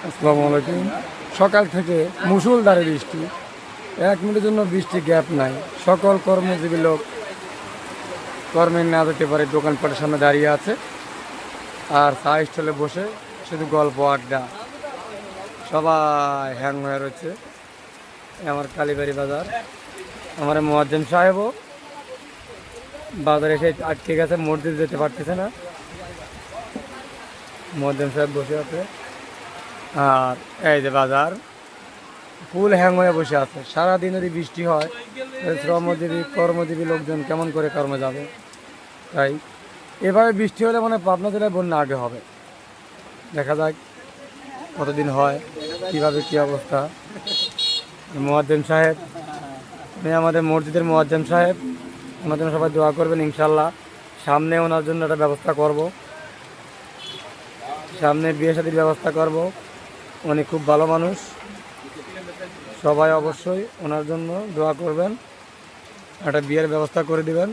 আসসালামু আলাইকুম। সকাল থেকে মুষলধারে বৃষ্টি, 1 মিনিটের জন্য বৃষ্টি গ্যাপ নাই। সকল কর্মজীবী লোক কর্মে না যেতে পারে, দোকানপাটের সামনে দাঁড়িয়ে আছে আর চা স্টলে বসে শুধু গল্প আড্ডা, সবাই হ্যাং হয়ে রয়েছে। আমার কালীবাড়ি বাজার, আমার মুয়াজ্জিম সাহেবও বাজারে এসে আটকে গেছে, মসজিদ যেতে পারতেছে না। মুয়াজ্জিম সাহেব বসে আছে আর এই যে বাজার ফুল হ্যাং হয়ে বসে আছে। সারাদিন যদি বৃষ্টি হয়, শ্রমজীবী কর্মজীবী লোকজন কেমন করে কর্মে যাবে? তাই এভাবে বৃষ্টি হলে মানে পাবনা জেলায় বন্যা আগে হবে। দেখা যাক কতদিন হয়, কীভাবে কী অবস্থা। মুয়াজ্জিম সাহেব, উনি আমাদের মসজিদের মুয়াজ্জিম সাহেব, ওনার জন্য সবাই দোয়া করবেন ইনশাল্লাহ। সামনে ওনার জন্য একটা ব্যবস্থা করব, সামনে বিয়ে শাদীর ব্যবস্থা করব। উনি খুব ভালো মানুষ, সবাই অবশ্যই ওনার জন্য দোয়া করবেন, একটা বিয়ের ব্যবস্থা করে দিবেন।